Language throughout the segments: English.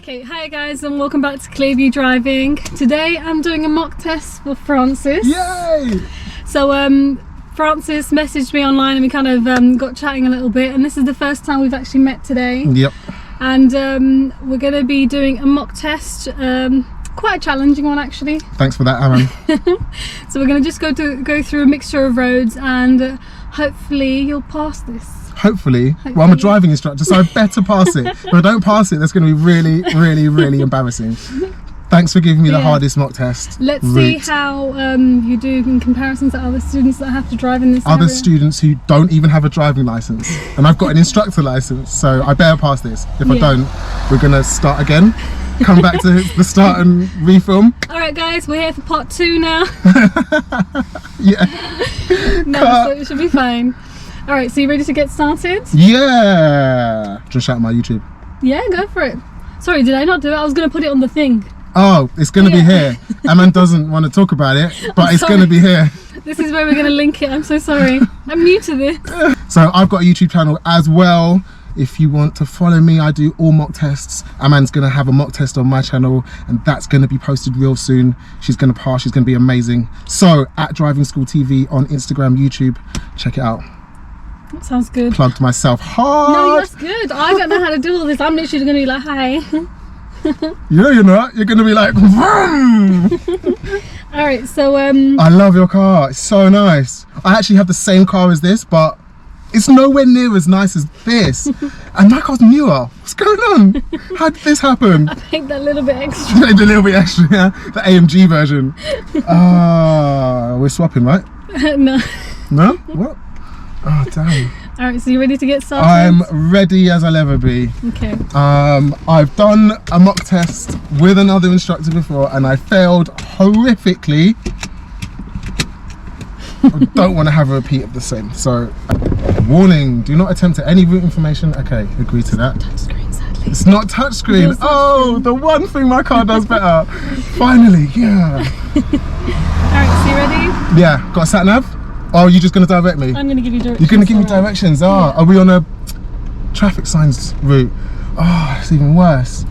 Okay, hi guys and welcome back to Clearview Driving. Today I'm doing a mock test for Francis. Yay! So Francis messaged me online and we kind of got chatting a little bit, and this is the first time we've actually met today. Yep. And we're going to be doing a mock test, quite a challenging one actually. Thanks for that, Aaron. So we're going to just go through a mixture of roads and hopefully you'll pass this. Hopefully. Well, I'm a driving instructor, so I better pass it. If I don't pass it, that's going to be really, really, really embarrassing. Thanks for giving me the hardest mock test. Let's see how you do in comparison to other students that have to drive in this Other area. students who don't even have a driving license, and I've got an instructor license, so I better pass this. If I don't, we're going to start again. Come back to the start and refilm. Alright guys, we're here for part 2 now. Yeah. No, so it should be fine. Alright, so you ready to get started? Yeah. Just shout out my YouTube. Yeah, go for it. Sorry, did I not do it? I was going to put it on the thing. Oh, it's going to be here. Aman doesn't want to talk about it, but it's going to be here. This is where we're going to link it. I'm so sorry. I'm new to this. So I've got a YouTube channel as well. If you want to follow me, I do all mock tests. Aman's going to have a mock test on my channel, and that's going to be posted real soon. She's going to pass. She's going to be amazing. So at Driving School TV on Instagram, YouTube, check it out. That sounds good. Plugged myself hard. No, that's good. I don't know how to do all this. I'm literally going to be like, hi. Yeah, you're not. You're going to be like, vroom. Alright, so I love your car. It's so nice. I actually have the same car as this, but it's nowhere near as nice as this. And my car's newer. What's going on? How did this happen? I paid that little bit extra. A little bit extra, yeah? The AMG version. We're swapping, right? No. No? What? Oh, damn. Alright, so you ready to get started? I'm ready as I'll ever be. Okay. I've done a mock test with another instructor before and I failed horrifically. I don't want to have a repeat of the same. So, warning, do not attempt any route information. Okay, agree to that. Touchscreen, sadly. It's not touchscreen. Oh, the one thing my car does better. Finally, yeah. Alright, so you ready? Yeah, got a sat nav? Oh, you're just going to direct me? I'm going to give you directions. You're going to give me alright. directions? Oh, are we on a traffic signs route? Oh, it's even worse.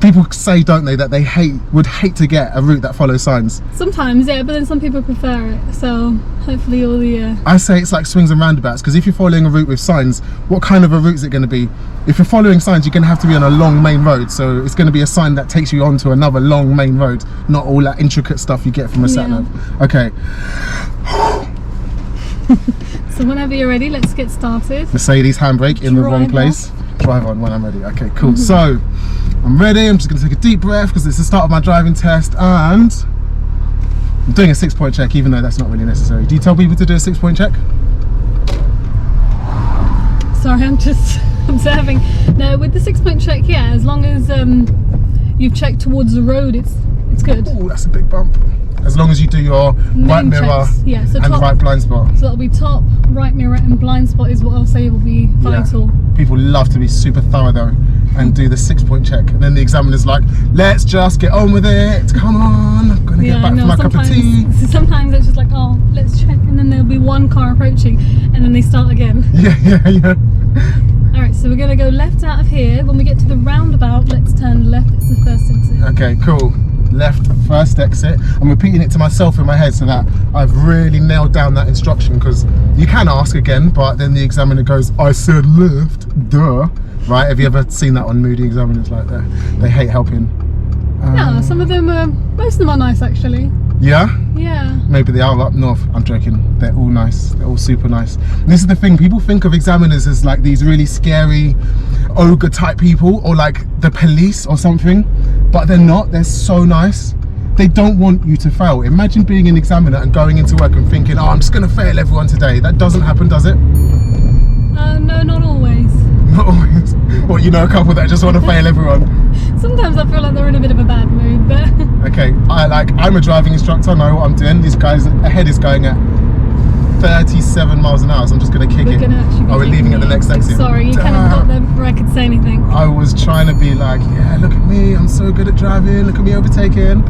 People say, don't they, that they would hate to get a route that follows signs. Sometimes, yeah, but then some people prefer it. So hopefully all the... I say it's like swings and roundabouts, because if you're following a route with signs, what kind of a route is it going to be? If you're following signs, you're going to have to be on a long main road. So it's going to be a sign that takes you onto another long main road, not all that intricate stuff you get from a sat nav. Okay. So whenever you're ready, let's get started. Mercedes handbrake in the wrong place. Drive on when I'm ready. Okay, cool. So I'm ready. I'm just going to take a deep breath because it's the start of my driving test, and I'm doing a 6-point check, even though that's not really necessary. Do you tell people to do a 6-point check? Sorry, I'm just observing. No, with the 6-point check, yeah, as long as you've checked towards the road, it's good. Oh, that's a big bump. As long as you do your right mirror and right blind spot. So that'll be top, right mirror and blind spot is what I'll say will be vital. Yeah. People love to be super thorough though and do the 6-point check. And then the examiner's like, let's just get on with it. Come on, I'm going to get back for my cup of tea. Sometimes it's just like, oh, let's check. And then there'll be one car approaching and then they start again. Yeah. Alright, so we're going to go left out of here. When we get to the roundabout, let's turn left. It's the first exit. Okay, cool. Left first exit. I'm repeating it to myself in my head so that I've really nailed down that instruction, because you can ask again, but then the examiner goes, I said left, duh. Right, have you ever seen that on moody examiners like that? They hate helping. Yeah, some of them, most of them are nice actually. Yeah? Yeah. Maybe they are up north. I'm joking. They're all nice. They're all super nice. And this is the thing. People think of examiners as like these really scary ogre type people, or like the police or something, but they're not. They're so nice. They don't want you to fail. Imagine being an examiner and going into work and thinking, oh, I'm just going to fail everyone today. That doesn't happen, does it? No, not always. Not always. Well, you know a couple that just want to fail everyone. Sometimes I feel like they're in a bit of a bad mood, but... Okay, I'm a driving instructor, I know what I'm doing. This guy's ahead is going at 37 miles an hour, so I'm just going to kick it. We're leaving at the next exit. Sorry, you kind of got there before I could say anything. I was trying to be like, yeah, look at me, I'm so good at driving, look at me overtaking.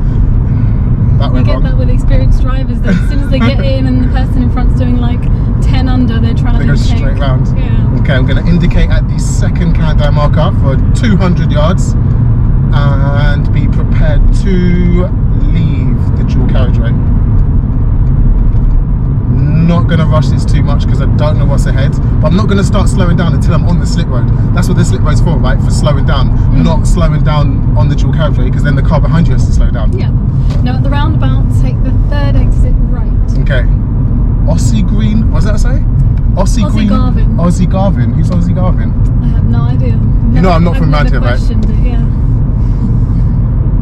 That went wrong. You get that with experienced drivers, though. As soon as they get in and the person in front's doing like 10 under, they're trying to go straight round. Yeah. Okay, I'm going to indicate at the second countdown marker for 200 yards. and be prepared to leave the dual carriageway. Not going to rush this too much because I don't know what's ahead, but I'm not going to start slowing down until I'm on the slip road. That's what the slip road's for, right? For slowing down, not slowing down on the dual carriageway, because then the car behind you has to slow down. Yeah. Now at the roundabout, take the third exit right. Okay. Aussie Green, what does that say? Aussie Green. Garvin. Aussie Garvin. Who's Aussie Garvin? I have no idea. You know I'm not from around here, right? Yeah.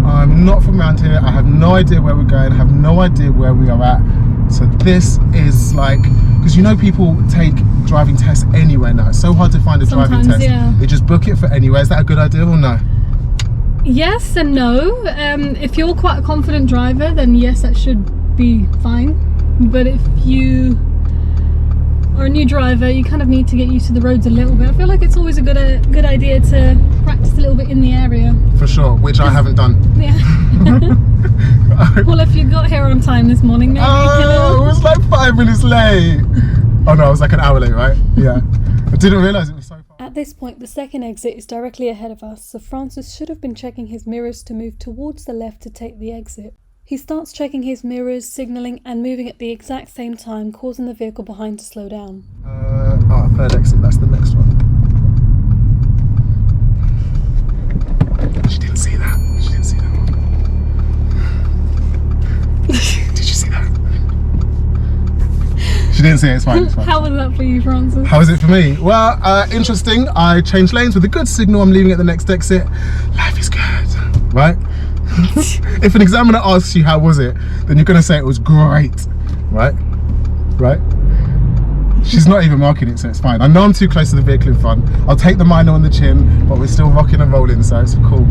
I'm not from around here. I have no idea where we're going. I have no idea where we are at. So this is like, because you know people take driving tests anywhere now. It's so hard to find a driving test. Yeah. They just book it for anywhere. Is that a good idea or no? Yes and no. If you're quite a confident driver, then yes, that should be fine. But if you are a new driver, you kind of need to get used to the roads a little bit. I feel like it's always a good idea to practice a little bit in the area. For sure, which I haven't done. Yeah. Well, if you got here on time this morning, maybe. Oh, it was like 5 minutes late. Oh no, it was like an hour late, right? Yeah. I didn't realise it was so far. At this point, the second exit is directly ahead of us, so Francis should have been checking his mirrors to move towards the left to take the exit. He starts checking his mirrors, signalling and moving at the exact same time, causing the vehicle behind to slow down. Third exit, that's the next one. She didn't see that. She didn't see that one. Did you see that? She didn't see it, it's fine, it's fine. How was that for you, Francis? How was it for me? Well, interesting. I changed lanes with a good signal. I'm leaving at the next exit. Life is good, right? If an examiner asks you how was it, then you're going to say it was great, right? Right? She's not even marking it, so it's fine. I know I'm too close to the vehicle in front. I'll take the minor on the chin, but we're still rocking and rolling, so it's cool.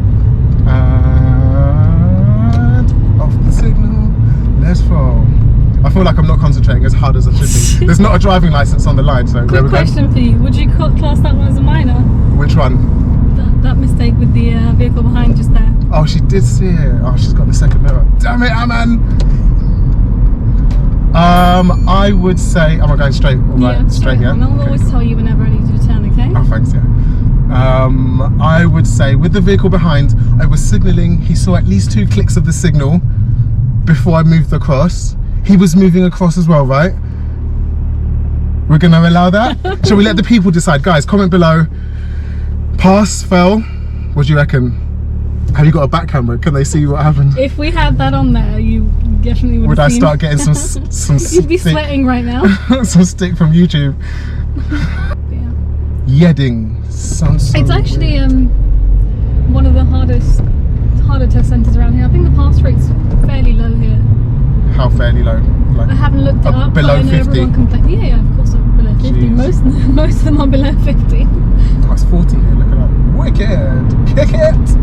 And off the signal, let's roll. I feel like I'm not concentrating as hard as I should be. There's not a driving license on the line, so Quick question for you. Would you class that one as a minor? Which one? That mistake with the vehicle behind just there. Oh, she did see it. Oh, she's got the second mirror. Damn it, Aman! I would say, am I going straight? Right, Yeah, straight, yeah? on. I'll always tell you whenever I need you to turn, okay? Oh, thanks, yeah. I would say with the vehicle behind, I was signalling. He saw at least 2 clicks of the signal before I moved across. He was moving across as well, right? We're going to allow that? Shall we let the people decide? Guys, comment below. Pass, fail. What do you reckon? Have you got a back camera? Can they see what happened? If we had that on there, you definitely would have seen. Would I start getting some You'd be sweating right now. Some stick from YouTube. Yeah. Yedding. Sounds so It's actually weird. One of the harder test centres around here. I think the pass rate's fairly low here. How fairly low? Like, I haven't looked it up, below but I know 50? everyone complains. Yeah, of course I'm below 50. Jeez. Most of them are below 50. Oh, it's 40 here, look at that. Wicked! Kick it!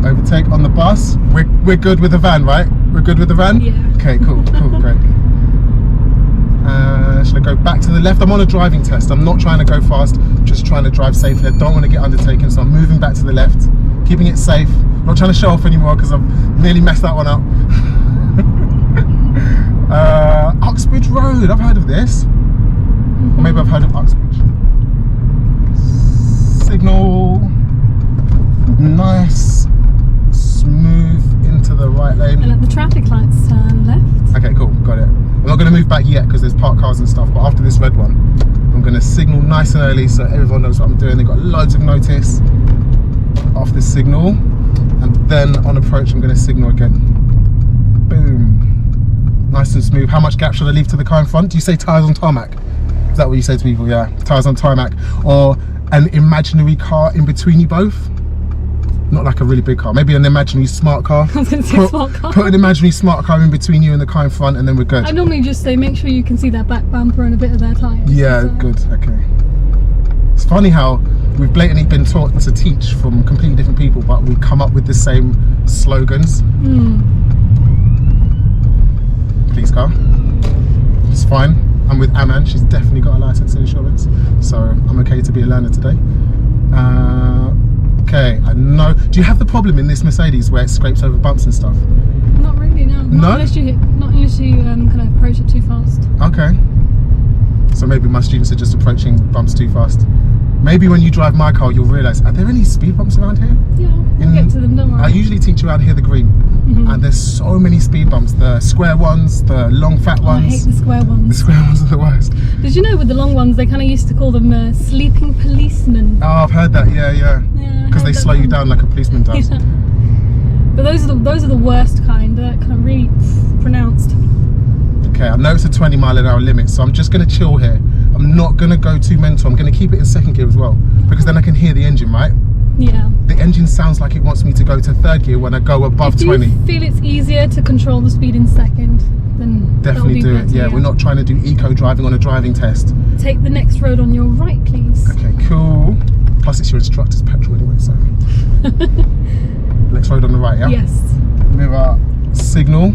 Overtake on the bus. We're good with the van, right? We're good with the van? Yeah. Okay, cool, great. Should I go back to the left? I'm on a driving test. I'm not trying to go fast, just trying to drive safely. I don't want to get undertaken, so I'm moving back to the left, keeping it safe. Not trying to show off anymore because I've nearly messed that one up. Uxbridge Road, I've heard of this. Or maybe I've heard of Uxbridge. Signal. Nice. Smooth into the right lane. And at the traffic lights, turn left. Okay, cool, got it. I'm not going to move back yet because there's parked cars and stuff, but after this red one, I'm going to signal nice and early so everyone knows what I'm doing. They've got loads of notice off this signal, and then on approach I'm going to signal again. Boom. Nice and smooth. How much gap should I leave to the car in front? Do you say tyres on tarmac? Is that what you say to people? Yeah, tyres on tarmac. Or an imaginary car in between you both? Not like a really big car, maybe an imaginary smart car. I was going to say smart car. Put an imaginary smart car in between you and the car in front, and then we're good. I normally just say make sure you can see their back bumper and a bit of their tyres. Yeah, so. good, okay. It's funny how we've blatantly been taught to teach from completely different people, but we come up with the same slogans. Police car. It's fine. I'm with Aman, she's definitely got a license and insurance, so I'm okay to be a learner today. Okay, I know. Do you have the problem in this Mercedes where it scrapes over bumps and stuff? Not really, no. No? Not unless you kind of approach it too fast. Okay. So maybe my students are just approaching bumps too fast. Maybe when you drive my car, you'll realise, are there any speed bumps around here? Yeah, we'll get to them, don't worry. I usually teach around here the green, and there's so many speed bumps. The square ones, the long fat ones. I hate the square ones. The square ones are the worst. Did you know with the long ones, they kind of used to call them sleeping policemen? Oh, I've heard that, yeah. Because they slow you down like a policeman does. Yeah. But those are the worst kind. They're kind of really pronounced. Okay, I know it's a 20 mile an hour limit, so I'm just going to chill here. I'm not going to go too mental. I'm going to keep it in second gear as well, because then I can hear the engine, right? Yeah. The engine sounds like it wants me to go to third gear when I go above 20. If you feel it's easier to control the speed in second, then definitely do it. better, Yeah, we're not trying to do eco driving on a driving test. Take the next road on your right, please. Okay, cool. Plus it's your instructor's petrol anyway, so. Next road on the right, yeah? Yes. Mirror signal.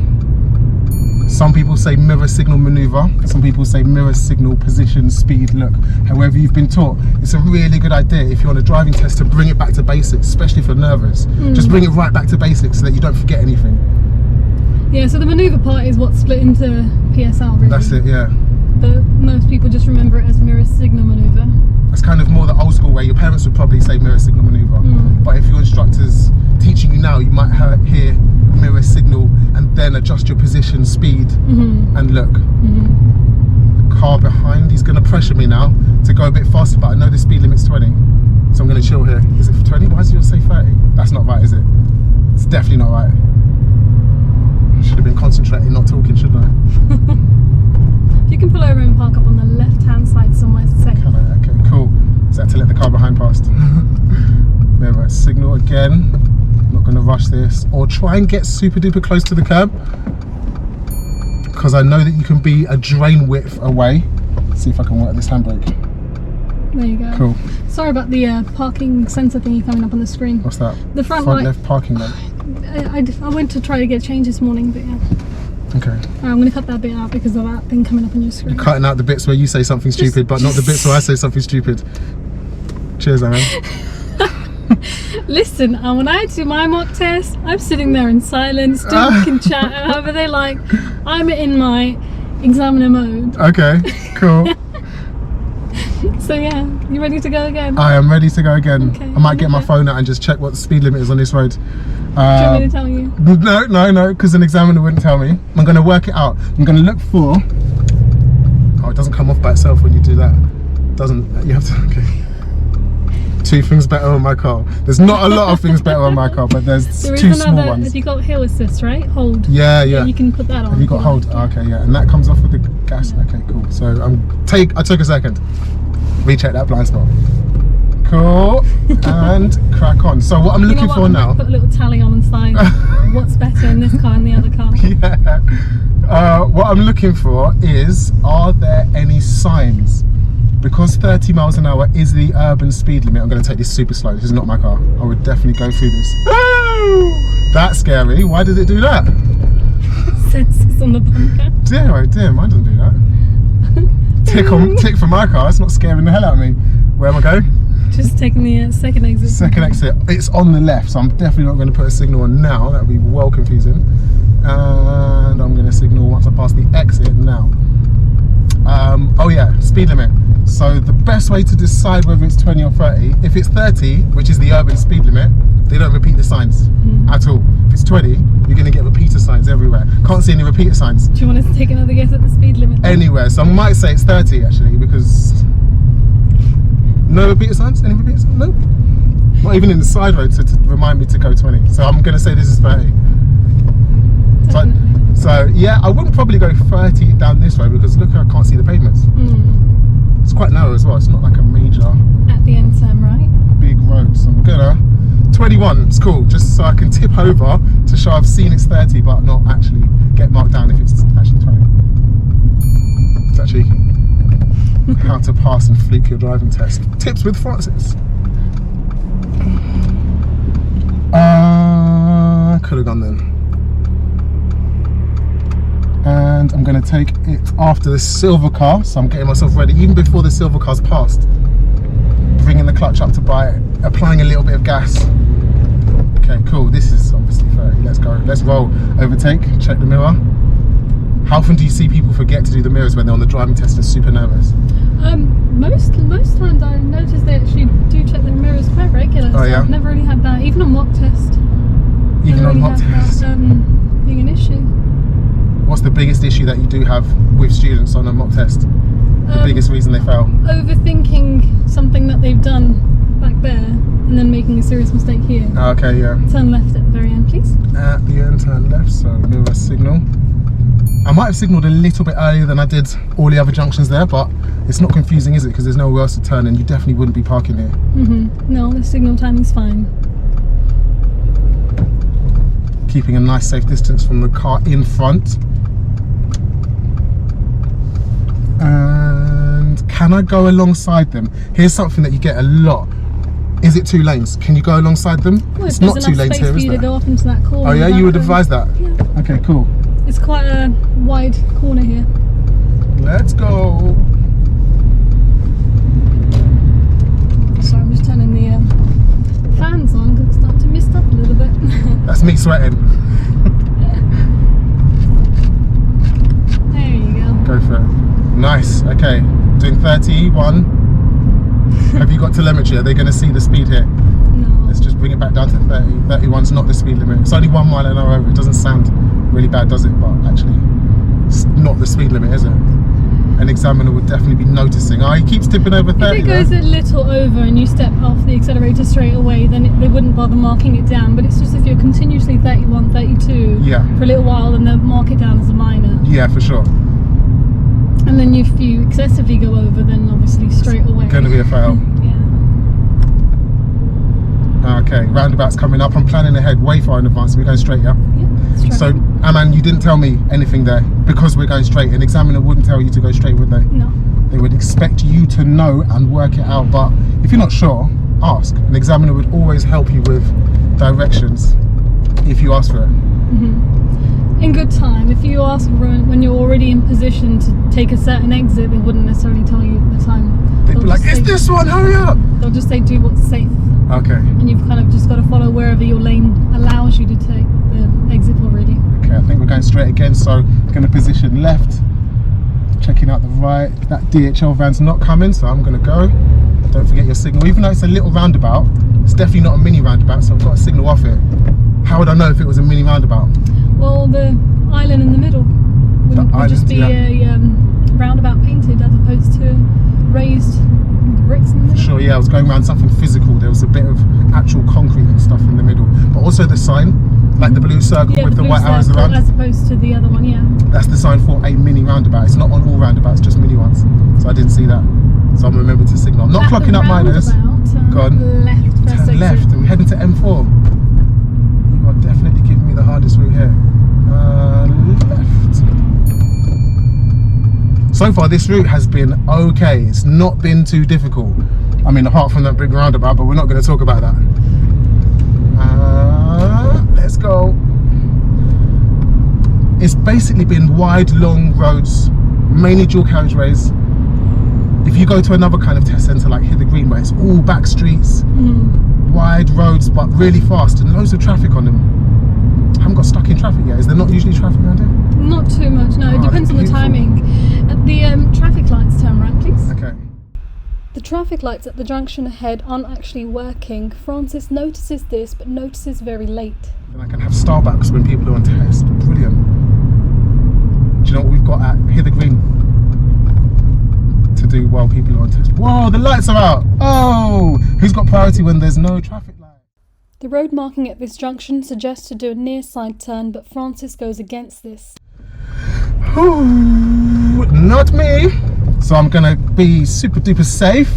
Some people say mirror signal maneuver. Some people say mirror signal position, speed, look. However you've been taught. It's a really good idea if you're on a driving test to bring it back to basics, especially if you're nervous. Just bring it right back to basics so that you don't forget anything. Yeah, so the maneuver part is what's split into PSL, really. That's it, yeah. But most people just remember it as mirror signal maneuver. That's kind of more the old school way. Your parents would probably say mirror signal maneuver. But if your instructor's teaching you now, you might hear mirror signal and then adjust your position, speed, and look. The car behind, he's going to pressure me now to go a bit faster, but I know the speed limit's 20. So I'm going to chill here. Is it 20? Why does yours say 30? That's not right, is it? It's definitely not right. Should have been concentrating, not talking, shouldn't I? You can pull over and park up on the left-hand side somewhere safe. Can I? Okay, cool. Is that to let the car behind past? Mirror signal again. Not going to rush this, or try and get super duper close to the curb, because I know that you can be a drain width away. Let's see if I can work this handbrake. There you go. Cool. Sorry about the parking sensor thingy coming up on the screen. What's that? The front Front light. left parking light. I went to try to get changed this morning, but yeah. Okay. I'm going to cut that bit out because of that thing coming up on your screen. You're cutting out the bits where you say something stupid, but not the bits where I say something stupid. Cheers, Aaron. Listen, when I do my mock test, I'm sitting there in silence, students can chat however they like. I'm in my examiner mode. Okay, cool. So yeah, you ready to go again? I am ready to go again. Okay, I might get my phone out and just check what the speed limit is on this road. Do you want me to tell you? No, because an examiner wouldn't tell me. I'm going to work it out. I'm going to look for... Oh, it doesn't come off by itself when you do that. Doesn't, you have to, okay. 2 things better on my car. There's not a lot of things better on my car, but there's There is 2 small another, ones. have you got hill assist, right? Hold. Yeah. You can put that on. Have you got hold? Oh, okay, yeah. And that comes off with the gas. Okay, cool. So I took a second. Recheck that blind spot. Cool. And crack on. So what I'm looking for now. Put a little tally on the side. What's better in this car and the other car? Yeah. What I'm looking for is, are there any signs? Because 30 miles an hour is the urban speed limit, I'm going to take this super slow. This is not my car. I would definitely go through this. That's scary. Why did it do that? Sensors on the bunker. Dear, oh dear, mine doesn't do that. Tick for my car. It's not scaring the hell out of me. Where am I going? Just taking the second exit. Second exit. It's on the left, so I'm definitely not going to put a signal on now. That would be well confusing. And I'm going to signal once I pass the exit now. Oh yeah, speed limit. So the best way to decide whether it's 20 or 30, if it's 30, which is the urban speed limit, they don't repeat the signs at all. If it's 20, you're going to get repeater signs everywhere. Can't see any repeater signs. Do you want us to take another guess at the speed limit? Anywhere. So I might say it's 30 actually, because no repeater signs? Any repeater signs? No. Not even in the side road to remind me to go 20. So I'm going to say this is 30. So yeah, I wouldn't probably go 30 down this road because look, I can't see the pavements. It's quite narrow as well. It's not like a major at the end turn, right? Big road. So I'm gonna 21. It's cool, just so I can tip over to show I've seen it's 30, but not actually get marked down if it's actually 20. It's actually how to pass and fluke your driving test. Tips with Francis. Could have gone then. And I'm going to take it after the silver car, so I'm getting myself ready even before the silver car's passed. Bringing the clutch up to bite, applying a little bit of gas. Okay, cool. This is obviously 30. Let's go. Let's roll. Overtake. Check the mirror. How often do you see people forget to do the mirrors when they're on the driving test and super nervous? Most times I notice they actually do check their mirrors quite regular. Oh, so yeah? I've never really had that, even on mock test. Even on mock had test? that, being an issue. What's the biggest issue that you do have with students on a mock test? The biggest reason they fail? Overthinking something that they've done back there and then making a serious mistake here. Okay, yeah. Turn left at the very end, please. At the end, turn left, so mirror signal. I might have signalled a little bit earlier than I did all the other junctions there, but it's not confusing, is it? Because there's nowhere else to turn and you definitely wouldn't be parking here. No, the signal timing's fine. Keeping a nice safe distance from the car in front. And can I go alongside them? Here's something that you get a lot. Is it 2 lanes? Can you go alongside them? Well, it's not 2 lanes here, for is you there? to go off into that corner. Oh yeah, you would without advise that? Yeah. Okay, cool. It's quite a wide corner here. Let's go. Sorry, I'm just turning the fans on because it's starting to mist up a little bit. That's me sweating. There you go. Go for it. Nice. Okay, doing 31. Have you got telemetry? Are they going to see the speed here? No. Let's just bring it back down to 30. 31's not the speed limit. It's only 1 mile an hour over. It doesn't sound really bad, does it? But actually, it's not the speed limit, is it? An examiner would definitely be noticing. Oh, he keeps tipping over 30. If it goes a little over and you step off the accelerator straight away, then they wouldn't bother marking it down. But it's just if you're continuously 31, 32 for a little while, then they'll mark it down as a minor. Yeah, for sure. And then if you excessively go over, then obviously straight away. Going to be a fail. Yeah. Okay, roundabout's coming up. I'm planning ahead way far in advance. We're going straight, yeah? Yeah, straight. So, Aman, you didn't tell me anything there because we're going straight. An examiner wouldn't tell you to go straight, would they? No. They would expect you to know and work it out. But if you're not sure, ask. An examiner would always help you with directions if you ask for it. In good time. If you ask when you're already in position to take a certain exit, they wouldn't necessarily tell you at the time. They'd be like, it's this one, hurry up! They'll just say, do what's safe. Okay. And you've kind of just got to follow wherever your lane allows you to take the exit already. Okay, I think we're going straight again, so I'm going to position left. Checking out the right. That DHL van's not coming, so I'm going to go. Don't forget your signal. Even though it's a little roundabout, it's definitely not a mini roundabout, so I've got a signal off it. How would I know if it was a mini roundabout? Well, the island in the middle would just be a roundabout painted as opposed to raised bricks in the middle. Sure, yeah, I was going around something physical. There was a bit of actual concrete and stuff in the middle. But also the sign, like the blue circle with the white arrows around. As opposed to the other one, yeah. That's the sign for a mini roundabout. It's not on all roundabouts, just mini ones. So I didn't see that. So I'm remembered to signal. I'm not clocking up minors. Go on. Left, turn left, and we're heading to M4. You are definitely giving me the hardest route here. Left. So far this route has been okay. It's not been too difficult. I mean, apart from that big roundabout, but we're not going to talk about that. Let's go. It's basically been wide, long roads, mainly dual carriageways. If you go to another kind of test centre like Hither Green, where it's all back streets, wide roads, but really fast and loads of traffic on them. I haven't got stuck in traffic yet. Is there not usually traffic around here? Not too much, no. It depends on the timing. At the traffic lights, turn right, please. Okay. The traffic lights at the junction ahead aren't actually working. Francis notices this, but notices very late. Then I can have Starbucks when people are on test. Brilliant. Do you know what we've got at Hither Green to do while people are on test? Whoa, the lights are out. Oh, who's got priority when there's no traffic light? The road marking at this junction suggests to do a near side turn, but Francis goes against this. Ooh, not me. So I'm gonna be super duper safe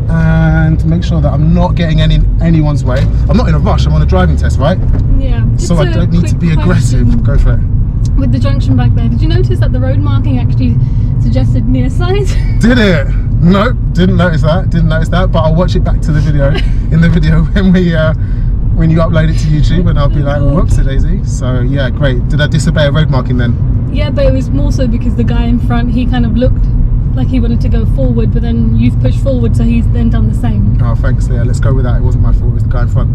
and make sure that I'm not getting anyone's way. I'm not in a rush. I'm on a driving test, right? Yeah. So I don't need to be aggressive. Go for it. With the junction back there, did you notice that the road marking actually suggested near side? Did it? Nope, didn't notice that. Didn't notice that. But I'll watch it back to the video. In the video when you upload it to YouTube, and I'll be like, whoopsie daisy. So yeah, great. Did I disobey a road marking then? Yeah, but it was more so because the guy in front, he kind of looked like he wanted to go forward, but then you've pushed forward, so he's then done the same. Oh, thanks. Yeah, let's go with that. It wasn't my fault. It was the guy in front.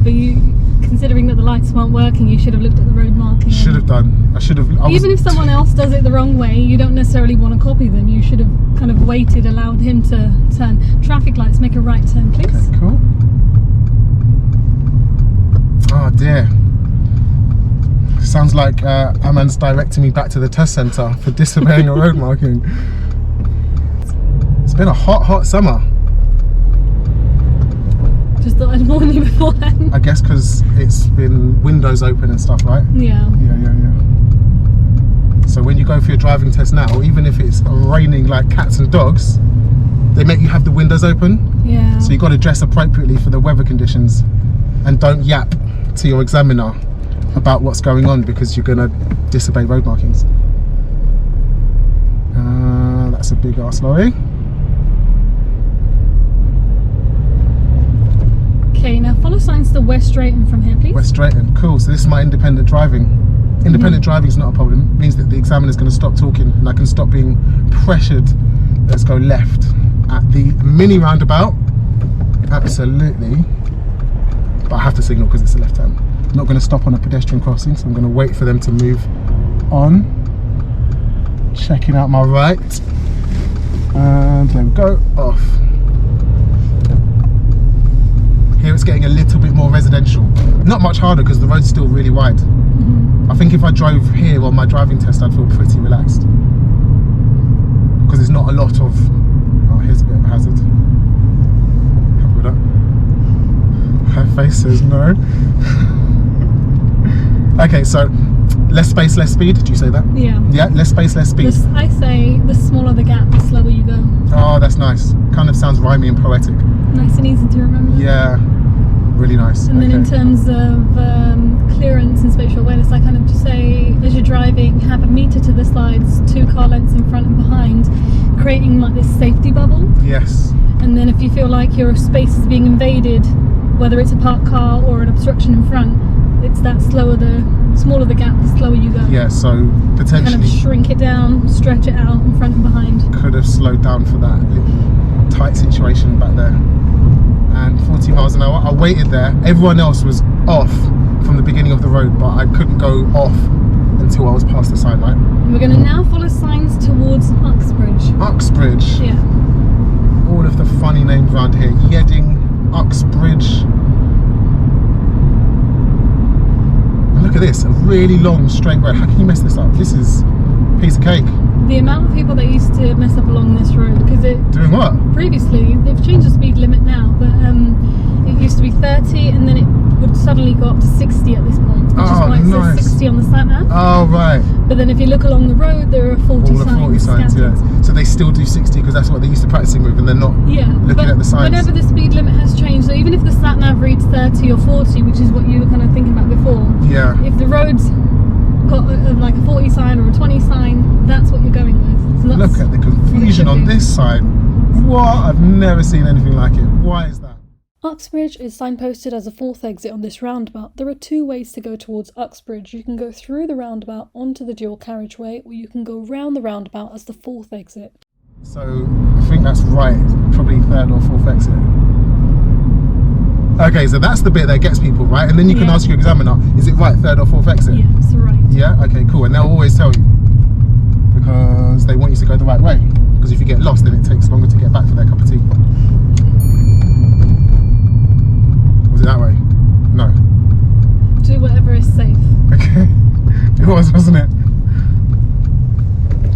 But you can considering that the lights weren't working, you should have looked at the road marking. Should have done. I should have. Even if someone else does it the wrong way, you don't necessarily want to copy them. You should have kind of waited, allowed him to turn. Traffic lights, make a right turn, please. Okay, cool. Oh dear. Sounds like Aman's directing me back to the test centre for disobeying a road marking. It's been a hot summer. Just thought I'd warn you beforehand. I guess because it's been windows open and stuff, right? Yeah. Yeah. So when you go for your driving test now, even if it's raining like cats and dogs, they make you have the windows open. Yeah. So you got to dress appropriately for the weather conditions, and don't yap to your examiner about what's going on because you're gonna disobey road markings. That's a big ass lorry. Okay, now follow signs to West Drayton from here, please. West Drayton, cool. So this is my independent driving. Independent driving is not a problem. It means that the examiner's going to stop talking and I can stop being pressured. Let's go left at the mini roundabout. Absolutely. But I have to signal because it's a left turn. I'm not going to stop on a pedestrian crossing, so I'm going to wait for them to move on. Checking out my right. And there we go, off. Here it's getting a little bit more residential. Not much harder because the road's still really wide. I think if I drove here on my driving test, I'd feel pretty relaxed. Because there's not a lot of... Oh, here's a bit of a hazard. Happy with that? Her face says no. Okay, so less space, less speed. Did you say that? Yeah. Yeah, less space, less speed. I say the smaller the gap, the slower you go. Oh, that's nice. Kind of sounds rhymey and poetic. Nice and easy to remember. Yeah, really nice. And then in terms of clearance and spatial awareness, I kind of just say, as you're driving, have a meter to the sides, 2 car lengths in front and behind, creating like this safety bubble. Yes. And then if you feel like your space is being invaded, whether it's a parked car or an obstruction in front, it's that smaller the gap, the slower you go. Yeah, so potentially kind of shrink it down, stretch it out in front and behind. Could have slowed down for that little tight situation back there. And 40 miles an hour, I waited there. Everyone else was off from the beginning of the road, but I couldn't go off until I was past the sign, right? And we're going to now follow signs towards Uxbridge. Uxbridge. Yeah. All of the funny names around here. Yedding, Uxbridge. And look at this, a really long straight road. How can you mess this up? This is a piece of cake. The amount of people that used to mess up along this road, because it... Doing what? Previously, they've changed the speed limit now, but it used to be 30 and then it would suddenly go up to 60 at this point, which is why it says 60 on the sat nav. Oh, right. But then if you look along the road, there are 40 All the 40 signs, yeah. So they still do 60 because that's what they used to practicing with, and they're not looking at the signs. Whenever the speed limit has changed, so even if the sat nav reads 30 or 40, which is what you were kind of thinking about before, if the road's got like a 40 sign or a 20 sign, that's what you're going with. So look at the confusion on this side. What? I've never seen anything like it. Why is that? Uxbridge is signposted as a 4th exit on this roundabout. There are 2 ways to go towards Uxbridge. You can go through the roundabout onto the dual carriageway, or you can go round the roundabout as the 4th exit. So I think that's right, probably 3rd or 4th exit. Okay, so that's the bit that gets people, right? And then you can ask your examiner, is it right, 3rd or 4th exit? Yeah, it's right. Yeah, okay, cool. And they'll always tell you because they want you to go the right way. Because if you get lost, then it takes longer to get back for their cup of tea. Was it that way? No. Do whatever is safe. Okay. It was, wasn't it?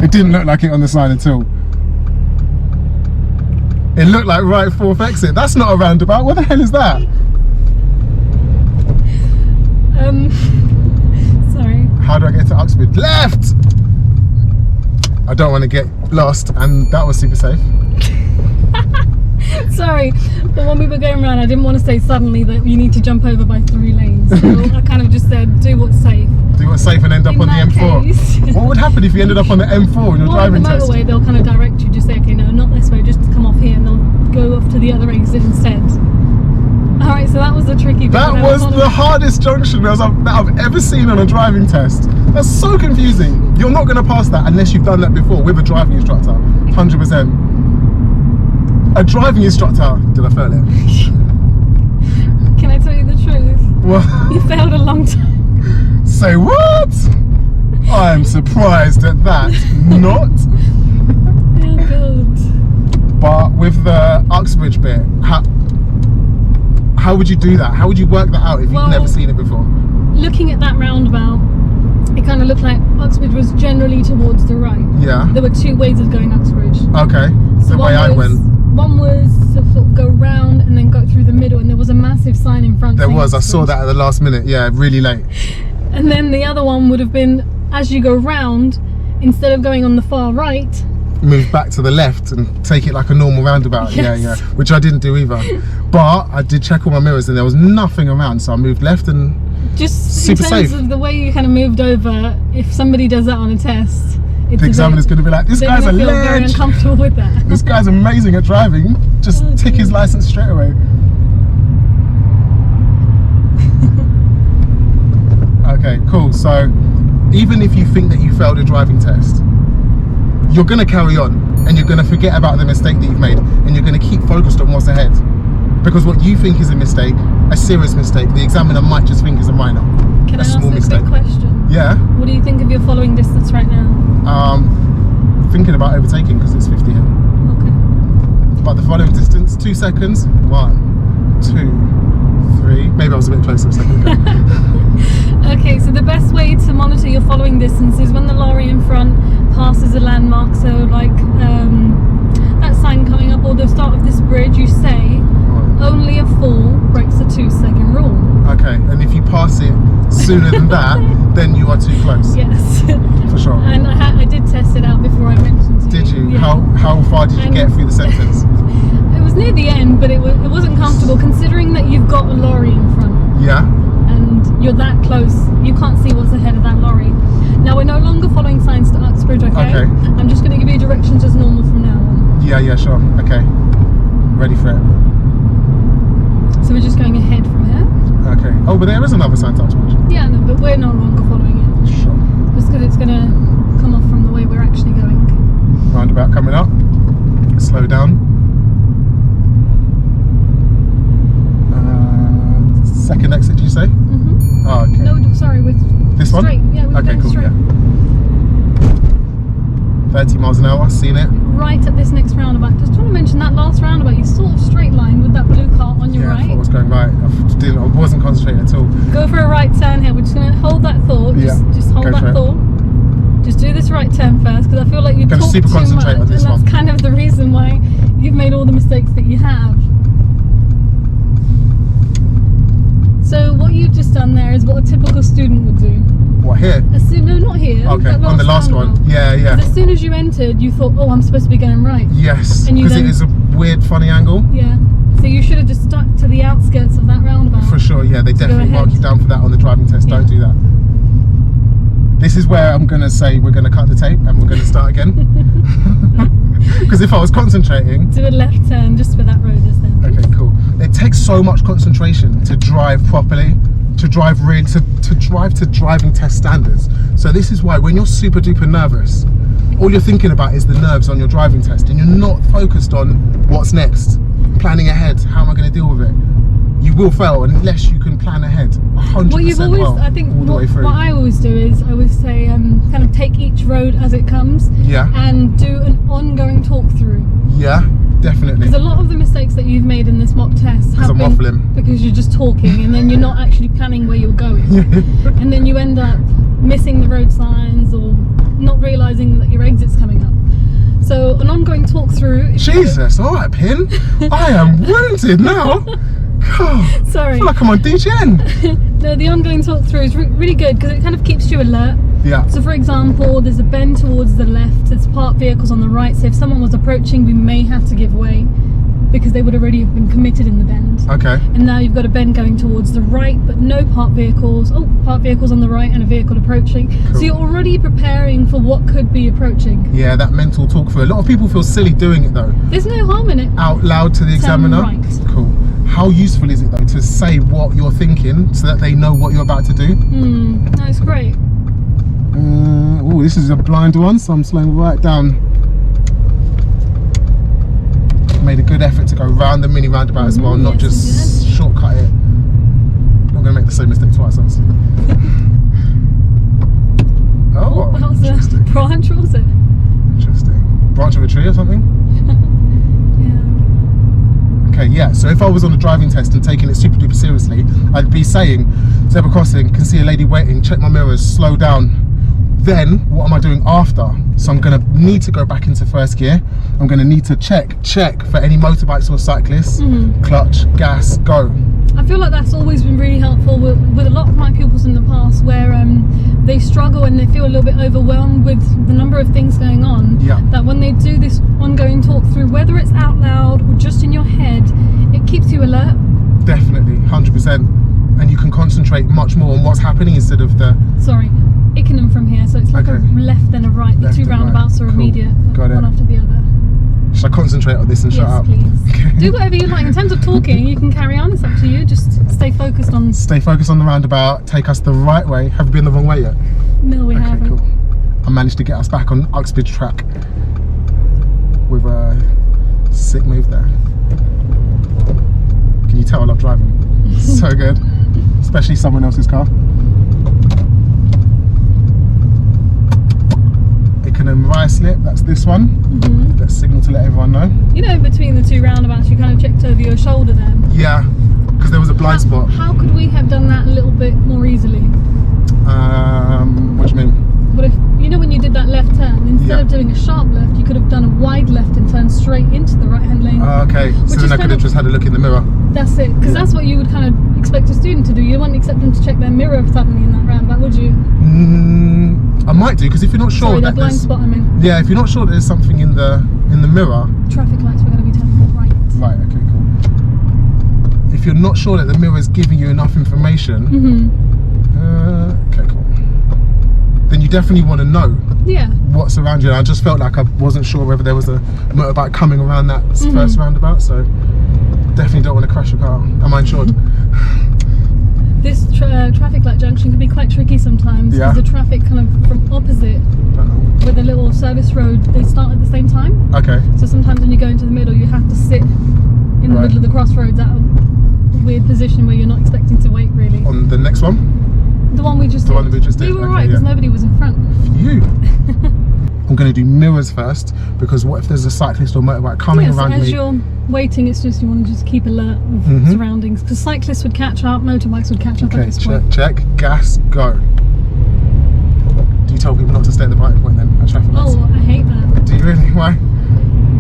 It didn't look like it on the sign at all. It looked like right 4th exit. That's not a roundabout. What the hell is that? Sorry. How do I get to Uxbridge? Left! I don't want to get lost, and that was super safe. Sorry, but when we were going around, I didn't want to say suddenly that you need to jump over by 3 lanes. So I kind of just said, do what's safe. Do what's safe and end up on the M4. Case, what would happen if you ended up on the M4 in your driving test? On the motorway, they'll kind of direct you, just say, okay, no, not this way, just come off here, and they'll go off to the other exit instead. Alright, so that was the tricky bit. That was the hardest junction that I've ever seen on a driving test. That's so confusing. You're not going to pass that unless you've done that before with a driving instructor. 100%. A driving instructor. Did I fail it? Can I tell you the truth? What? You failed a long time. Say what? I am surprised at that. Not. Oh god. But with the Uxbridge bit, how would you do that? How would you work that out if you've never seen it before? Looking at that roundabout, it kind of looked like Uxbridge was generally towards the right. Yeah. There were two ways of going Uxbridge. Okay. So the way I went. One was to sort of go round and then go through the middle, and there was a massive sign in front. There was. Uxbridge. I saw that at the last minute. Yeah, really late. And then the other one would have been, as you go round, instead of going on the far right, move back to the left and take it like a normal roundabout. Yes. Yeah, which I didn't do either. But I did check all my mirrors and there was nothing around, so I moved left and just super in terms safe. of the way you kind of moved over, if somebody does that on a test, it's the examiner's going to be like, this guy's a feel very ledge. uncomfortable with that. This guy's amazing at driving. Just tick his license straight away. Okay, cool. So even if you think that you failed a driving test, you're going to carry on and you're going to forget about the mistake that you've made and you're going to keep focused on what's ahead. Because what you think is a mistake, a serious mistake, the examiner might just think is a minor. Can I a ask small a mistake. quick question? Yeah. What do you think of your following distance right now? Thinking about overtaking because it's 50 here. Okay. But the following distance, 2 seconds. 1, 2, 3. Maybe I was a bit closer a second ago. Okay, so the best way to monitor your following distance is when the lorry in front passes a landmark, so like that sign coming up or the start of this bridge, you say only a fool breaks the 2-second rule. Okay, and if you pass it sooner than that, then you are too close. Yes. For sure. And I did test it out before I mentioned to you. Did you? Yeah. How far did you get through the sentence? It was near the end, but it wasn't comfortable considering that you've got a lorry in front. Yeah. And you're that close, you can't see what's ahead of that lorry. Now we're no longer following signs to Uxbridge, okay? Okay. I'm just going to give you directions as normal from now on. Yeah, sure. Okay. Ready for it. So we're just going ahead from here. Okay. Oh, but there is another sign to Uxbridge. Yeah, no, but we're no longer following it. Sure. Just because it's going to come off from the way we're actually going. Roundabout coming up. Slow down. Second exit, did you say? Mm-hmm. Oh, okay. No, sorry, with This one? straight. Yeah, we're Okay, going cool. straight. Yeah. 30 miles an hour. Seen it. Right at this next roundabout. Just want to mention that last roundabout, you sort of straight line with that blue car on your Yeah, I right. thought I was going right. I wasn't concentrating at all. Go for a right turn here. We're just going to hold that thought. Just hold go for that it. thought. Just do this right turn first, because I feel like you Gonna talk super too concentrate much, on this and that's one. kind of the reason why you've made all the mistakes that you have. So what you've just done there is what a typical student would do. What, here? No, not here. Okay, that on the last roundabout. one. Yeah. 'Cause as soon as you entered, you thought, oh, I'm supposed to be going right. Yes, And you because it then- is a weird, funny angle. Yeah. So you should have just stuck to the outskirts of that roundabout. For sure, yeah, they definitely mark ahead. you down for that on the driving test. Yeah. Don't do that. This is where I'm going to say we're going to cut the tape and we're going to start again. Because if I was concentrating... Do a left turn just where that road is there. Okay, cool. It takes so much concentration to drive properly, to drive to driving test standards. So this is why when you're super duper nervous, all you're thinking about is the nerves on your driving test and you're not focused on what's next, planning ahead, how am I going to deal with it. You will fail unless you can plan ahead 100% What you've always, well, I think, all the way through. what I always do is I always say, kind of take each road as it comes, Yeah. and do an ongoing talk through. Yeah, definitely. Because a lot of the mistakes that you've made in this mock test have I'm been waffling. because you're just talking, and then you're not actually planning where you're going, and then you end up missing the road signs or not realising that your exit's coming up. So an ongoing talk through. Jesus, all right, Pin. I am wounded now. God, Sorry. I feel like I'm on DGN. No, the ongoing talk through is really good because it kind of keeps you alert. Yeah. So for example, there's a bend towards the left, there's parked vehicles on the right, so if someone was approaching, we may have to give way because they would already have been committed in the bend. Okay. And now you've got a bend going towards the right, but no parked vehicles. Oh, parked vehicles on the right and a vehicle approaching. Cool. So you're already preparing for what could be approaching. Yeah, that mental talk through. A lot of people feel silly doing it though. There's no harm in it. Out loud to the examiner. right. Cool. How useful is it though to say what you're thinking so that they know what you're about to do? No, it's great. Oh, this is a blind one, so I'm slowing right down. Made a good effort to go round the mini roundabout as well, not yes, just shortcut it. not going to make the same mistake twice, obviously. Oh, that was interesting. a branch, what was it? Interesting. Branch of a tree or something? Yeah. Okay, yeah, so if I was on a driving test and taking it super duper seriously, I'd be saying, zebra crossing, can see a lady waiting, check my mirrors, slow down. Then, what am I doing after? So I'm gonna need to go back into first gear. I'm gonna need to check for any motorbikes or cyclists, clutch, gas, go. I feel like that's always been really helpful with a lot of my pupils in the past, where they struggle and they feel a little bit overwhelmed with the number of things going on. Yeah. That when they do this ongoing talk through, whether it's out loud or just in your head, it keeps you alert. Definitely, 100%. And you can concentrate much more on what's happening instead of the... Sorry, Ickenham from here, so it's like a left and a right. The Left two and roundabouts right. are Cool. immediate, Got it. one after the other. Should I concentrate on this and shut Yes, up? please. Okay. Do whatever you like. In terms of talking, you can carry on, it's up to you. Just stay focused on... Stay focused on the roundabout, take us the right way. Have you been the wrong way yet? No, we haven't. Cool. I managed to get us back on Uxbridge track with a sick move there. Can you tell I love driving? So good. Especially someone else's car. Ickenham Slip, that's this one. Let's signal to let everyone know. You know, between the two roundabouts, you kind of checked over your shoulder there. Yeah, because there was a blind spot. How could we have done that a little bit more easily? What do you mean? But if, you know, when you did that left turn, instead of doing a sharp left, you could have done a wide left and turned straight into the right-hand lane. Okay, so then I could have just had a look in the mirror. That's it, because that's what you would kind of expect a student to do. You wouldn't expect them to check their mirror suddenly in that roundabout, would you? I might do, because if you're not sure Sorry, that blind there's... spot, I mean. Yeah, if you're not sure that there's something in the mirror... Traffic lights, we're going to be turning right. Right, okay, cool. If you're not sure that the mirror is giving you enough information... okay, cool. Then you definitely want to know what's around you. And I just felt like I wasn't sure whether there was a motorbike coming around that first roundabout, so definitely don't want to crash your car. Am I insured? This traffic light junction can be quite tricky sometimes, because the traffic kind of from opposite with a little service road, they start at the same time. Okay. So sometimes when you go into the middle, you have to sit in the middle of the crossroads at a weird position where you're not expecting to wait, really. On the next one? The one we just did. The one that we just did. We were right, because nobody was in front. Phew. I'm going to do mirrors first, because what if there's a cyclist or motorbike coming around as me? you're waiting, it's just you want to just keep alert of surroundings, because cyclists would catch up, motorbikes would catch up at this point. Check, gas, go. Do you tell people not to stay at the bright point then at traffic lights? Oh, I hate that. Do you really? Why?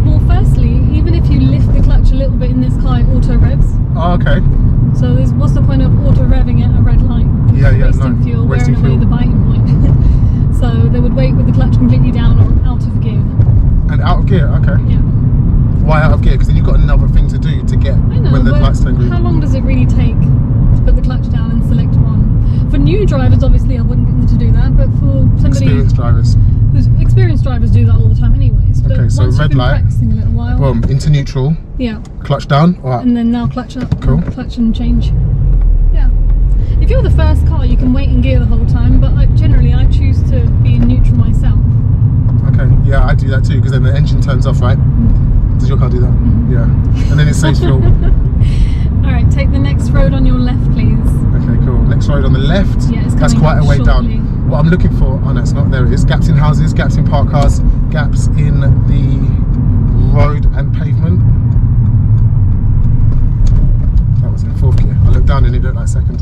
Well, firstly, even if you lift the clutch a little bit in this car, it auto revs. Oh, okay. So what's the point of auto revving at a red light? Wasting fuel, wearing away the biting point. So they would wait with the clutch completely down or out of gear. And out of gear, okay. Yeah. Why out of gear? Because then you've got another thing to do to get when the lights turn green. How long does it really take to put the clutch down and select one? For new drivers, obviously, I wouldn't get them to do that, but for somebody experienced drivers do that all the time anyways. But okay, so once red you've been light, practicing a little while, boom, into neutral, clutch down, or up. And then now clutch up, cool. Clutch and change. Yeah. If you're the first car, you can wait in gear the whole time, but generally I choose to be in neutral myself. Okay, yeah, I do that too, because then the engine turns off, right? Does your car do that? Yeah. And then it saves fuel. Alright, take the next road on your left, please. Okay, cool. Next road on the left. Yeah, it's that's quite a way shortly. down. What I'm looking for, oh no, it's not, there it is. Gaps in houses, gaps in park cars, gaps in the road and pavement. That was in fourth gear. I looked down and it looked like second.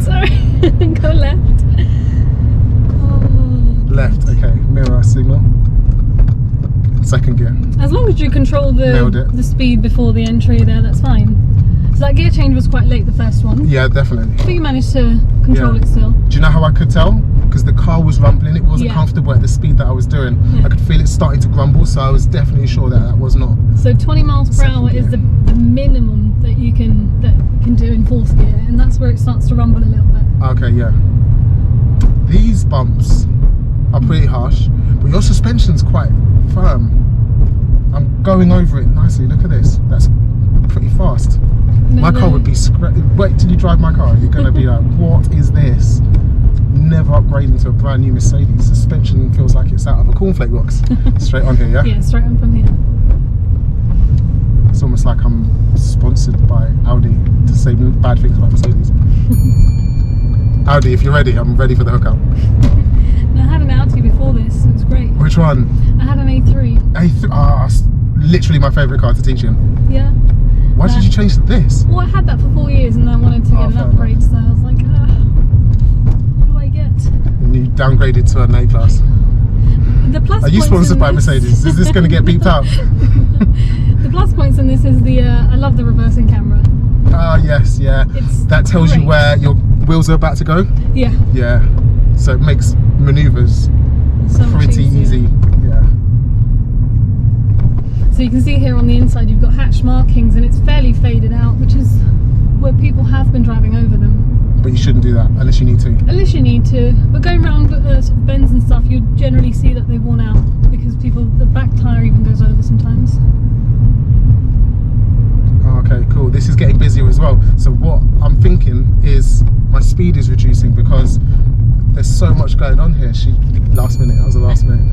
Sorry, go left. Oh. Left, okay, mirror signal. Second gear. As long as you control the speed before the entry there, that's fine. So that gear change was quite late, the first one. Yeah, definitely. But you managed to control it still. Do you know how I could tell? Because the car was rumbling, it wasn't comfortable at the speed that I was doing. I could feel it starting to grumble, so I was definitely sure that that was not. So 20 miles per hour is the minimum that you can do in fourth gear, and that's where it starts to rumble a little bit. Okay, yeah. These bumps are pretty harsh, but your suspension's quite firm. I'm going over it nicely. Look at this. That's pretty fast. My car would be wait till you drive my car. You're gonna be like, what is this? Never upgrading to a brand new Mercedes. Suspension feels like it's out of a cornflake box. Straight on here, yeah? Yeah, straight on from here. It's almost like I'm sponsored by Audi to say bad things about Mercedes. Audi, if you're ready, I'm ready for the hookup. No, I had an Audi before this. It was great. Which one? I had an A3. A3. Ah, literally my favourite car to teach in. Yeah. Why did you change to this? Well, I had that for 4 years and I wanted to get an upgrade, so I was like, what do I get? And you downgraded to an A class. The plus Are you sponsored by Mercedes? Is this going to get beeped out? The plus points in this is the I love the reversing camera. Ah, yes, yeah. That tells you where your wheels are about to go. Yeah. Yeah. So it makes manoeuvres So much pretty easy. Yeah. So you can see here on the inside you've got hatch markings and it's fairly faded out, which is where people have been driving over them. But you shouldn't do that unless you need to. Unless you need to. But going around sort of bends and stuff, you generally see that they've worn out because the back tyre even goes over sometimes. Okay, cool. This is getting busier as well. So what I'm thinking is my speed is reducing because there's so much going on here. Last minute, that was the last minute.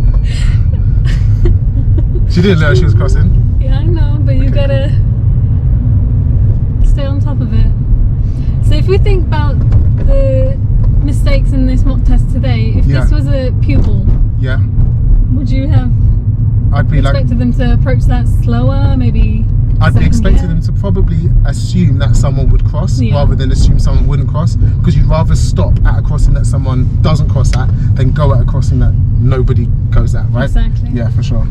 She didn't know she was crossing. Yeah, I know, but you gotta stay on top of it. So if we think about the mistakes in this mock test today, if this was a pupil, would you have I'd be expected them to approach that slower, maybe? I'd be expecting them to probably assume that someone would cross rather than assume someone wouldn't cross, because you'd rather stop at a crossing that someone doesn't cross at than go at a crossing that nobody goes at, right? Exactly. Yeah, for sure.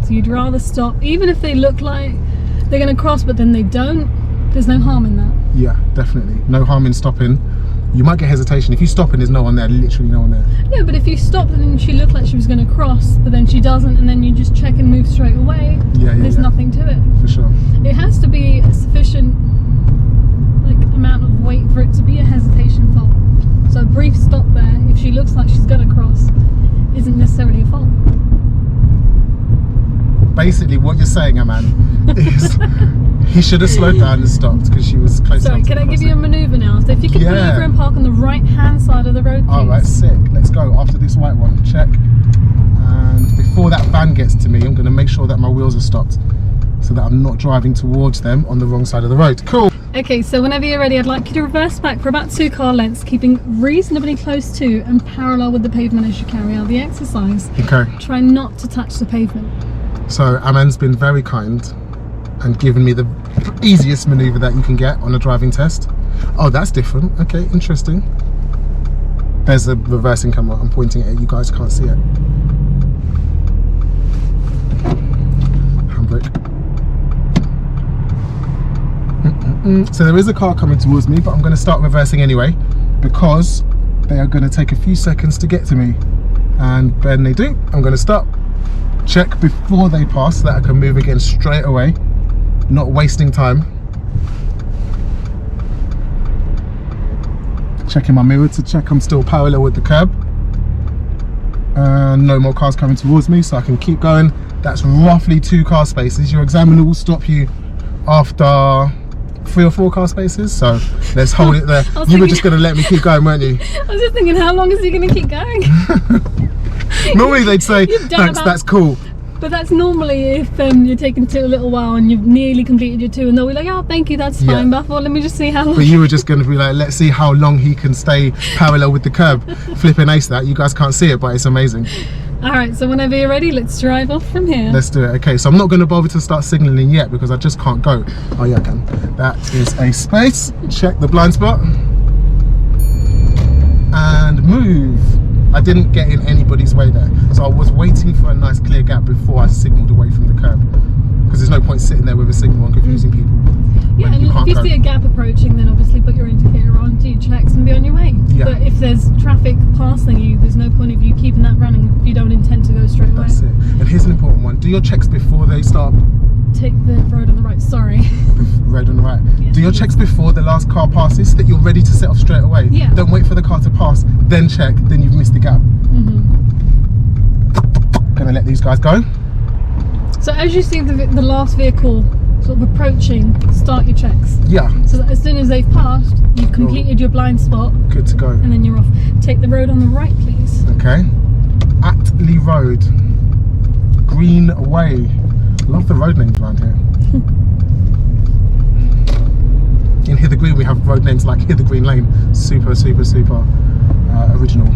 So you'd rather stop, even if they look like they're going to cross but then they don't, there's no harm in that. Yeah, definitely. No harm in stopping. You might get hesitation. If you stop and there's no one there, literally no one there. Yeah, but if you stop and then she looked like she was going to cross, but then she doesn't, and then you just check and move straight away, there's nothing to it. For sure. It has to be a sufficient amount of weight for it to be a hesitation fault. So a brief stop there, if she looks like she's going to cross, isn't necessarily a fault. Basically, what you're saying, Aman, is he should have slowed down and stopped because she was close. Sorry, can I give you a manoeuvre now? So if you can pull over and park on the right-hand side of the road, please. Alright, sick. Let's go after this white one. Check. And before that van gets to me, I'm going to make sure that my wheels are stopped so that I'm not driving towards them on the wrong side of the road. Cool. Okay, so whenever you're ready, I'd like you to reverse back for about 2 car lengths, keeping reasonably close to and parallel with the pavement as you carry out the exercise. Okay. Try not to touch the pavement. So Aman's been very kind and given me the easiest manoeuvre that you can get on a driving test. Oh, that's different. Okay, interesting. There's a reversing camera. I'm pointing at it. You guys can't see it. Handbrake. So there is a car coming towards me, but I'm going to start reversing anyway because they are going to take a few seconds to get to me. And when they do, I'm going to stop. Check before they pass so that I can move again straight away, not wasting time. Checking my mirror to check I'm still parallel with the curb. No more cars coming towards me, so I can keep going. That's roughly 2 car spaces. Your examiner will stop you after 3 or 4 car spaces, so let's hold it there. You were just going to let me keep going, weren't you? I was just thinking, how long is he going to keep going? Normally they'd say, thanks, that's cool. But that's normally if you're taking to a little while and you've nearly completed your 2 and they'll be like, oh, thank you, that's fine, but I thought, let me just see how long. But you were just going to be like, let's see how long he can stay parallel with the curb. Flipping ace that. You guys can't see it, but it's amazing. Alright, so whenever you're ready, let's drive off from here. Let's do it. Okay, so I'm not going to bother to start signalling yet because I just can't go. Oh yeah, I can. That is a space. Check the blind spot. And move. I didn't get in anybody's way there. So I was waiting for a nice clear gap before I signalled away from the curb. Because there's no point sitting there with a signal and confusing people. Yeah, and if you see a gap approaching, then obviously put your indicator on, do your checks and be on your way. Yeah. But if there's traffic passing you, there's no point of you keeping that running if you don't intend to go straight away. That's it. And here's an important one. Do your checks before they start. Take the road on the right, sorry. Road on the right. Yes, do your checks before the last car passes so that you're ready to set off straight away. Yeah. Don't wait for the car to pass, then check, then you've missed the gap. Gonna let these guys go. So as you see the last vehicle sort of approaching, start your checks. Yeah. So that as soon as they've passed, you've completed your blind spot. Good to go. And then you're off. Take the road on the right, please. Okay. Attlee Road. Green Way. Love the road names around here. In Hither Green we have road names like Hither Green Lane. Super original.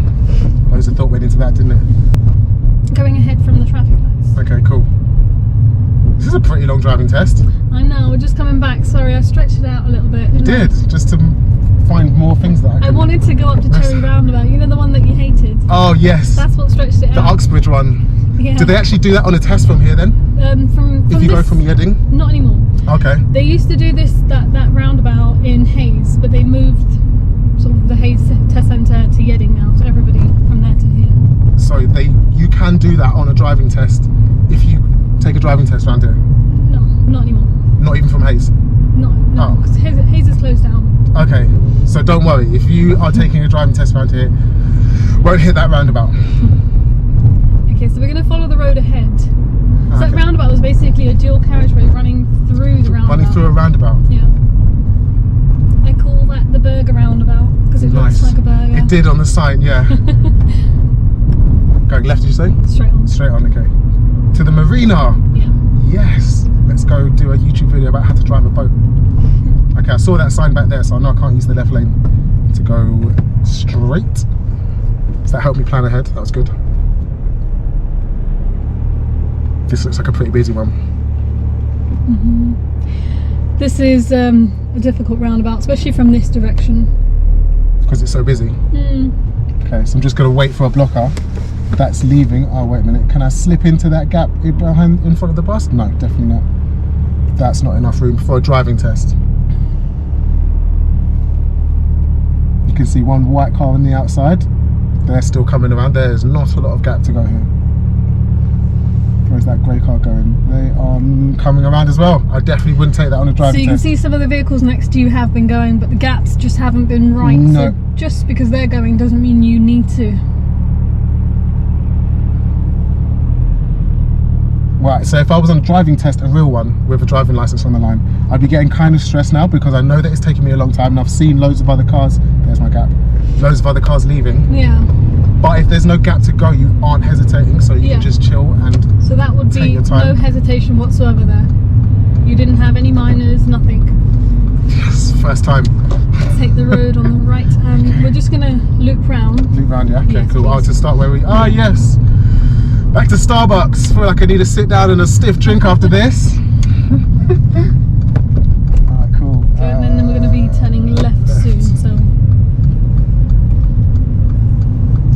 Loads of thought went into that, didn't it? Going ahead from the traffic lights. Okay, cool. This is a pretty long driving test. I know, we're just coming back. Sorry, I stretched it out a little bit. You did, just to find more things that I wanted to go up to Cherry Roundabout. You know the one that you hated? Oh, yes. That's what stretched it out. The Uxbridge one. Yeah. Did they actually do that on a test from here then? From if you go from Yeading? Not anymore. Okay. They used to do that roundabout in Hayes, but they moved sort of the Hayes test centre to Yeading now, so everybody from there to here. So you can do that on a driving test if you take a driving test around here? No, not anymore. Not even from Hayes? No, because Hayes is closed down. Okay, so don't worry, if you are taking a driving test around here, won't hit that roundabout. Okay, so we're going to follow the road ahead. So that roundabout was basically a dual carriageway running through the roundabout. Running through a roundabout? Yeah. I call that the burger roundabout because it looks like a burger. It did on the sign, yeah. Going left, did you say? Straight on. Straight on, okay. To the marina. Yeah. Yes. Let's go do a YouTube video about how to drive a boat. Okay, I saw that sign back there, so I know I can't use the left lane to go straight. Does that help me plan ahead? That was good. This looks like a pretty busy one. This is a difficult roundabout, especially from this direction. Because it's so busy? Okay, so I'm just going to wait for a blocker that's leaving. Oh, wait a minute. Can I slip into that gap in front of the bus? No, definitely not. That's not enough room for a driving test. You can see one white car on the outside. They're still coming around. There's not a lot of gap to go here. Where's that grey car going? They are coming around as well. I definitely wouldn't take that on a driving test. So you can see some of the vehicles next to you have been going, but the gaps just haven't been right. No. So just because they're going doesn't mean you need to. Right, so if I was on a driving test, a real one, with a driving licence on the line, I'd be getting kind of stressed now because I know that it's taking me a long time and I've seen loads of other cars, there's my gap, loads of other cars leaving. Yeah. But if there's no gap to go, you aren't hesitating, so you can just chill and so that would be no hesitation whatsoever there. You didn't have any minors, nothing. Yes, first time. Take the road on the right and we're just going to loop round. Loop round, yeah, okay, yes, cool. Please. Oh, to start where we, yes. Back to Starbucks. Feel like I need to sit down and a stiff drink after this. Alright, cool. Good, and then we're going to be turning left soon, so.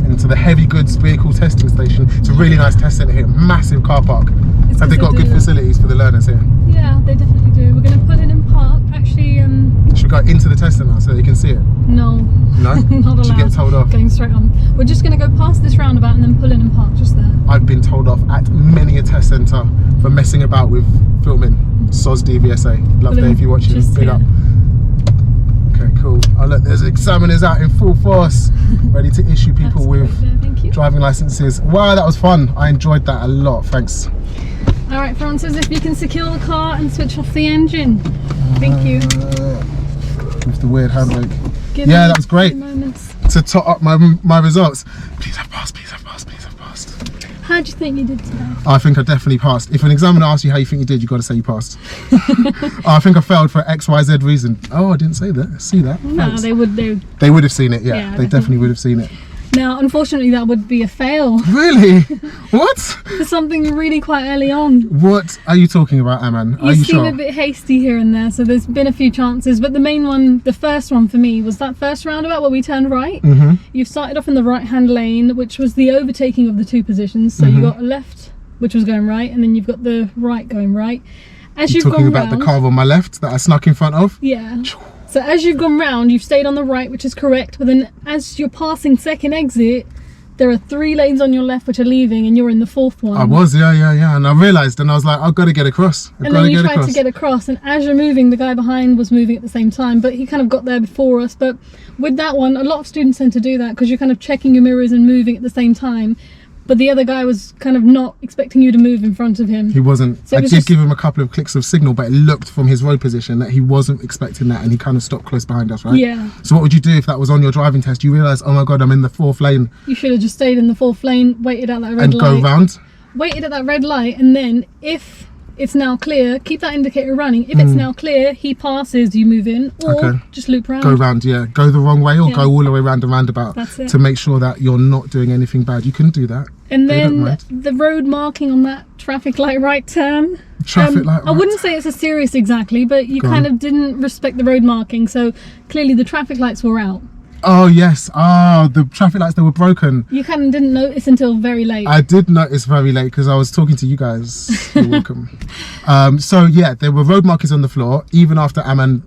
Into the heavy goods vehicle testing station. It's a really nice test centre here, massive car park. Have they got good facilities for the learners here? Yeah, they definitely do. We're going to pull in and park. Actually, should we go into the test centre so they can see it? No. No? Not allowed. Should get told off? Going straight on. We're just going to go past this roundabout and then pull in and park just there. I've been told off at many a test centre for messing about with filming. SOS DVSA. Love Dave if you're watching. Big up. Okay, cool. Oh look, there's examiners out in full force, ready to issue people with driving licences. Wow, that was fun. I enjoyed that a lot. Thanks. Alright, Francis, if you can secure the car and switch off the engine. Thank you. With the weird handbrake. Yeah, that was great. To top up my results. Please have passed, please have passed, please have passed. How do you think you did today? I think I definitely passed. If an examiner asks you how you think you did, you've got to say you passed. I think I failed for XYZ reason. Oh, I didn't say that. See that? No, Thanks. they would. They would have seen it, yeah. They definitely would have seen it. Now, unfortunately, that would be a fail. Really? What? For something really quite early on. What are you talking about, Aman? Are you sure? You seem a bit hasty here and there, so there's been a few chances, but the main one, the first one for me, was that first roundabout where we turned right. You started off in the right-hand lane, which was the overtaking of the two positions. So you got a left, which was going right, and then you've got the right going right. As you've talking gone about round, the car on my left that I snuck in front of? Yeah. So as you've gone round, you've stayed on the right, which is correct, but then as you're passing second exit, there are 3 lanes on your left which are leaving and you're in the 4th one. I was, yeah. And I realised and I was like, I've got to get across. And then you tried to get across, and as you're moving, the guy behind was moving at the same time, but he kind of got there before us. But with that one, a lot of students tend to do that because you're kind of checking your mirrors and moving at the same time. But the other guy was kind of not expecting you to move in front of him. He wasn't. So I did give him a couple of clicks of signal, but it looked from his road position that he wasn't expecting that, and he kind of stopped close behind us, right? Yeah. So what would you do if that was on your driving test? You realise, oh my God, I'm in the 4th lane. You should have just stayed in the 4th lane, waited at that red light. And go round? Waited at that red light, and then if it's now clear, keep that indicator running. If it's now clear, he passes, you move in, or just loop round. Go round, yeah. Go the wrong way or go all the way around the roundabout. That's it. To make sure that you're not doing anything bad. You can do that. And then the road marking on that traffic light right turn. Traffic light right. I wouldn't say it's a serious exactly, but you kind of didn't respect the road marking. So clearly the traffic lights were out. Oh yes, the traffic lights, they were broken. You kind of didn't notice until very late. I did notice very late because I was talking to you guys. You're welcome. So yeah, there were road markings on the floor. Even after Aman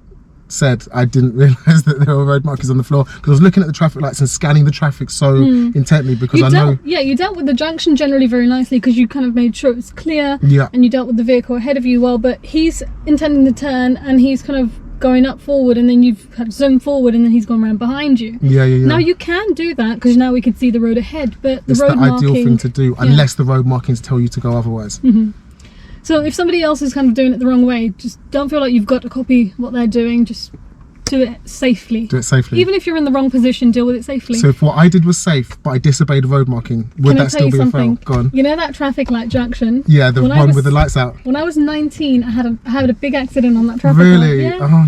said, I didn't realise that there were road markings on the floor because I was looking at the traffic lights and scanning the traffic so intently because I know... Yeah, you dealt with the junction generally very nicely because you kind of made sure it was clear. Yeah. And you dealt with the vehicle ahead of you well, but he's intending to turn and he's kind of going up forward, and then you've had zoomed forward and then he's gone around behind you. Yeah. Now you can do that because now we can see the road ahead, but the it's road the ideal thing to do unless the road markings tell you to go otherwise. So if somebody else is kind of doing it the wrong way, just don't feel like you've got to copy what they're doing. Just do it safely. Do it safely. Even if you're in the wrong position, deal with it safely. So if what I did was safe but I disobeyed the road marking, would that still be a fail? Go on. You know that traffic light junction? Yeah, the one with the lights out. When I was 19, I had a big accident on that traffic light. Really? Yeah. Oh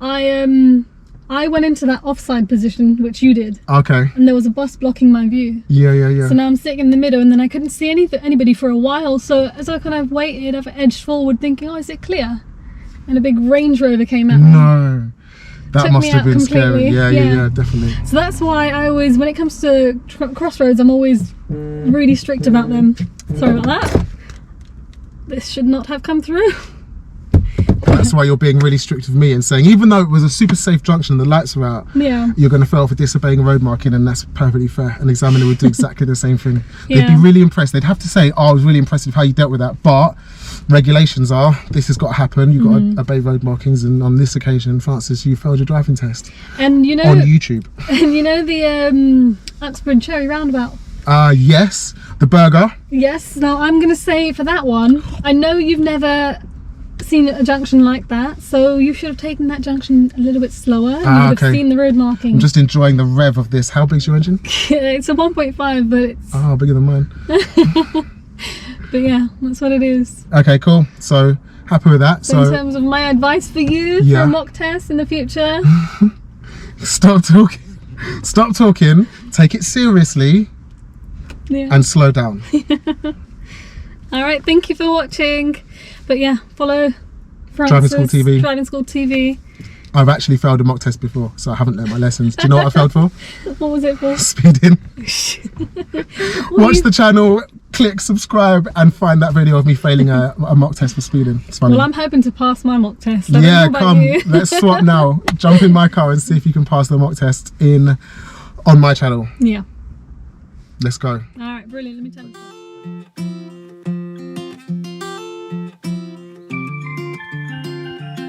no. I went into that offside position, which you did. Okay. And there was a bus blocking my view. Yeah. So now I'm sitting in the middle, and then I couldn't see anybody for a while. So as I kind of waited, I've edged forward thinking, oh, is it clear? And a big Range Rover came at me. No. That Took must have been completely. scary. Yeah, definitely. So that's why I always, when it comes to crossroads, I'm always really strict about them. Sorry about that. This should not have come through. That's why you're being really strict with me and saying, even though it was a super safe junction and the lights were out, you're going to fail for disobeying a road marking, and that's perfectly fair. An examiner would do exactly the same thing. They'd be really impressed. They'd have to say, oh, I was really impressed with how you dealt with that, but regulations are, this has got to happen. You've got to obey road markings, and on this occasion, Francis, you failed your driving test. And you know, on YouTube. And you know the Uxbridge Cherry Roundabout? Yes, the burger. Yes. Now I'm going to say for that one, I know you've never seen a junction like that, so you should have taken that junction a little bit slower and you would have seen the road marking. I'm just enjoying the rev of this. How big's your engine? It's a 1.5, but it's bigger than mine. But yeah, that's what it is. Okay, cool. So happy with that. So in terms of my advice for you for a mock test in the future, stop talking, take it seriously, and slow down. All right, thank you for watching. But yeah, follow Driving Francis, School TV. Driving School TV. I've actually failed a mock test before, so I haven't learned my lessons. Do you know what I failed for? What was it for? Speeding. Watch the channel, click subscribe, and find that video of me failing a mock test for speeding. It's funny. Well, I'm hoping to pass my mock test. Yeah, come, let's swap now. Jump in my car and see if you can pass the mock test on my channel. Yeah. Let's go. All right, brilliant. Let me turn this off.